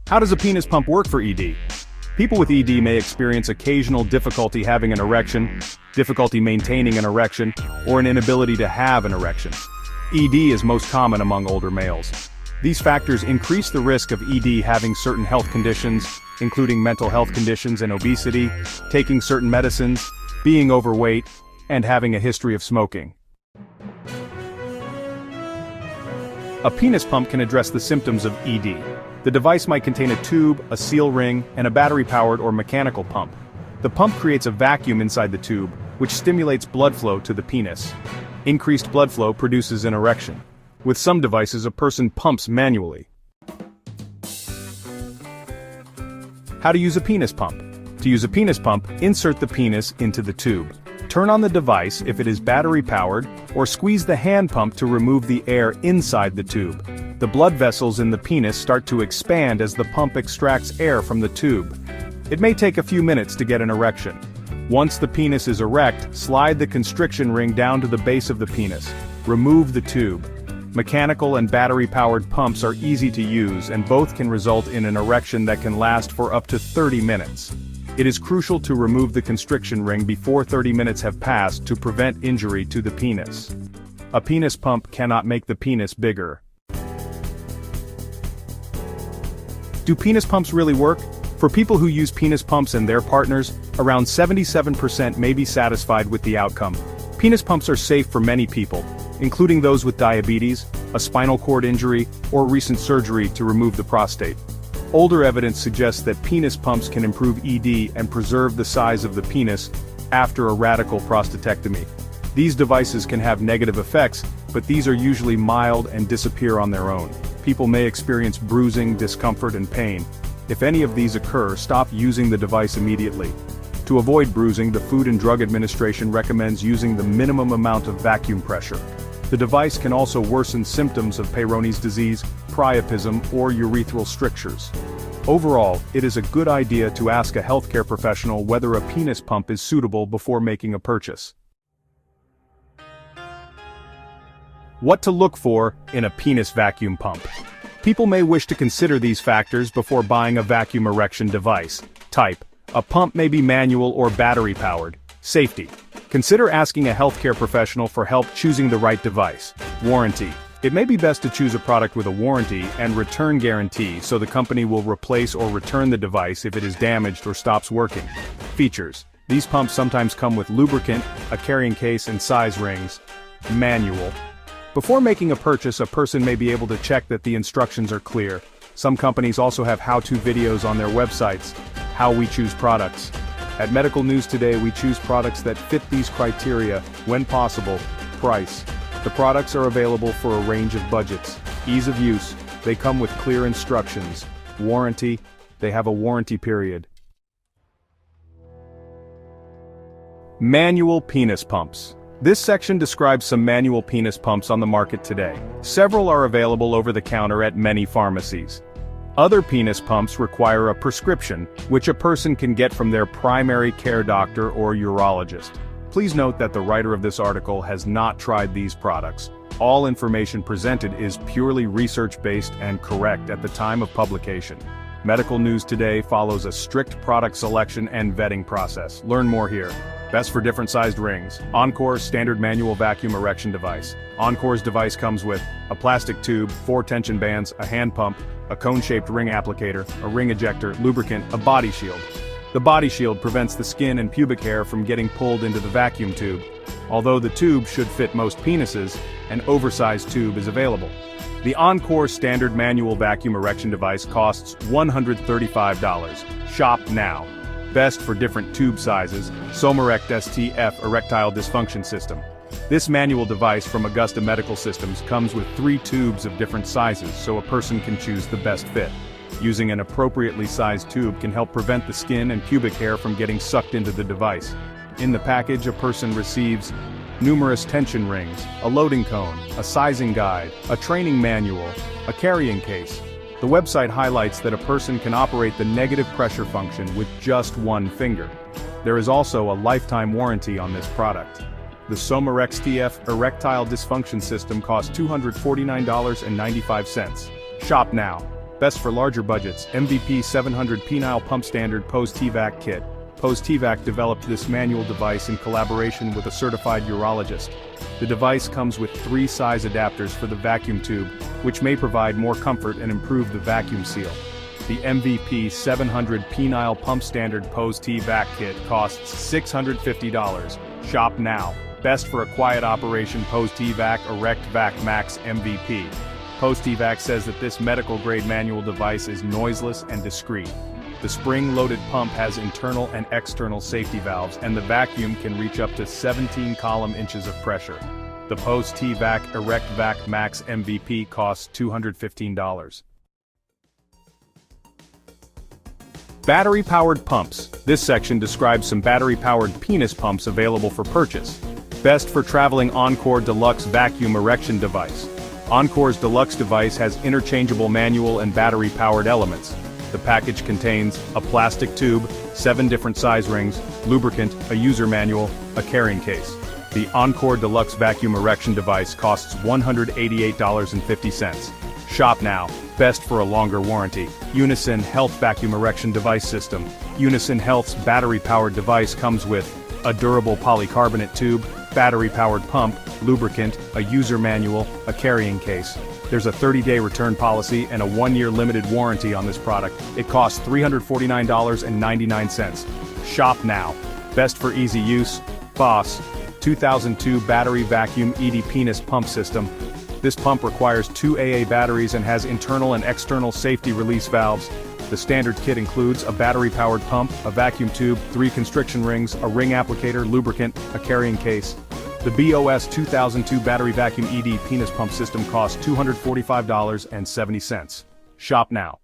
How does a penis pump work for ED? People with ED may experience occasional difficulty having an erection, difficulty maintaining an erection, or an inability to have an erection. ED is most common among older males. These factors increase the risk of ED having certain health conditions, including mental health conditions and obesity, taking certain medicines, being overweight, and having a history of smoking. A penis pump can address the symptoms of ED. The device might contain a tube, a seal ring, and a battery-powered or mechanical pump. The pump creates a vacuum inside the tube, which stimulates blood flow to the penis. Increased blood flow produces an erection. With some devices, a person pumps manually. How to use a penis pump? To use a penis pump, insert the penis into the tube. Turn on the device if it is battery-powered, or squeeze the hand pump to remove the air inside the tube. The blood vessels in the penis start to expand as the pump extracts air from the tube. It may take a few minutes to get an erection. Once the penis is erect, slide the constriction ring down to the base of the penis. Remove the tube. Mechanical and battery-powered pumps are easy to use, and both can result in an erection that can last for up to 30 minutes. It is crucial to remove the constriction ring before 30 minutes have passed to prevent injury to the penis. A penis pump cannot make the penis bigger. Do penis pumps really work? For people who use penis pumps and their partners, around 77% may be satisfied with the outcome. Penis pumps are safe for many people, including those with diabetes, a spinal cord injury, or recent surgery to remove the prostate. Older evidence suggests that penis pumps can improve ED and preserve the size of the penis after a radical prostatectomy. These devices can have negative effects, but these are usually mild and disappear on their own. People may experience bruising, discomfort, and pain. If any of these occur, stop using the device immediately. To avoid bruising, the Food and Drug Administration recommends using the minimum amount of vacuum pressure. The device can also worsen symptoms of Peyronie's disease, priapism, or urethral strictures. Overall, it is a good idea to ask a healthcare professional whether a penis pump is suitable before making a purchase. What to look for in a penis vacuum pump. People may wish to consider these factors before buying a vacuum erection device. Type. A pump may be manual or battery-powered. Safety. Consider asking a healthcare professional for help choosing the right device. Warranty. It may be best to choose a product with a warranty and return guarantee so the company will replace or return the device if it is damaged or stops working. Features. These pumps sometimes come with lubricant, a carrying case and size rings. Manual. Before making a purchase, a person may be able to check that the instructions are clear. Some companies also have how-to videos on their websites. How we choose products. At Medical News Today, we choose products that fit these criteria, when possible. Price. The products are available for a range of budgets. Ease of use. They come with clear instructions. Warranty. They have a warranty period. Manual penis pumps. This section describes some manual penis pumps on the market today. Several are available over the counter at many pharmacies. Other penis pumps require a prescription, which a person can get from their primary care doctor or urologist. Please note that the writer of this article has not tried these products. All information presented is purely research-based and correct at the time of publication. Medical News Today follows a strict product selection and vetting process. Learn more here. Best for different sized rings. Encore standard manual vacuum erection device. Encore's device comes with a plastic tube, 4 tension bands, a hand pump, a cone-shaped ring applicator, a ring ejector, lubricant, a body shield. The body shield prevents the skin and pubic hair from getting pulled into the vacuum tube. Although the tube should fit most penises, an oversized tube is available. The Encore standard manual vacuum erection device costs $135. Shop now. Best for different tube sizes. Somerect STF Erectile Dysfunction System. This manual device from Augusta Medical Systems comes with 3 tubes of different sizes so a person can choose the best fit. Using an appropriately sized tube can help prevent the skin and pubic hair from getting sucked into the device. In the package, a person receives numerous tension rings, a loading cone, a sizing guide, a training manual, a carrying case. The website highlights that a person can operate the negative pressure function with just 1 finger. There is also a lifetime warranty on this product. The Somerect STF Erectile Dysfunction System costs $249.95. Shop now. Best for larger budgets, MVP 700 penile pump standard Pose TVAC kit. Pose TVAC developed this manual device in collaboration with a certified urologist. The device comes with 3 size adapters for the vacuum tube, which may provide more comfort and improve the vacuum seal. The MVP 700 penile pump standard Pose TVAC kit costs $650. Shop now. Best for a quiet operation Pose TVAC Erectile Max MVP. Pose TVAC says that this medical-grade manual device is noiseless and discreet. The spring-loaded pump has internal and external safety valves, and the vacuum can reach up to 17 column inches of pressure. The Pose TVAC Erectile Max MVP costs $215. Battery-powered pumps. This section describes some battery-powered penis pumps available for purchase. Best for traveling Encore Deluxe Vacuum Erection Device. Encore's Deluxe device has interchangeable manual and battery-powered elements. The package contains a plastic tube, 7 different size rings, lubricant, a user manual, a carrying case. The Encore Deluxe Vacuum Erection Device costs $188.50. Shop now. Best for a longer warranty. Unison Health Vacuum Erection Device System. Unison Health's battery-powered device comes with a durable polycarbonate tube, battery-powered pump, lubricant, a user manual, a carrying case. There's a 30-day return policy and a 1-year limited warranty on this product. It costs $349.99. Shop now. Best for easy use. Boss 2002 Battery Vacuum ED Penis Pump System. This pump requires 2 AA batteries and has internal and external safety release valves. The standard kit includes a battery-powered pump, a vacuum tube, 3 constriction rings, a ring applicator, lubricant, a carrying case. The BOS 2002 Battery Vacuum ED Penis Pump System costs $245.70. Shop now.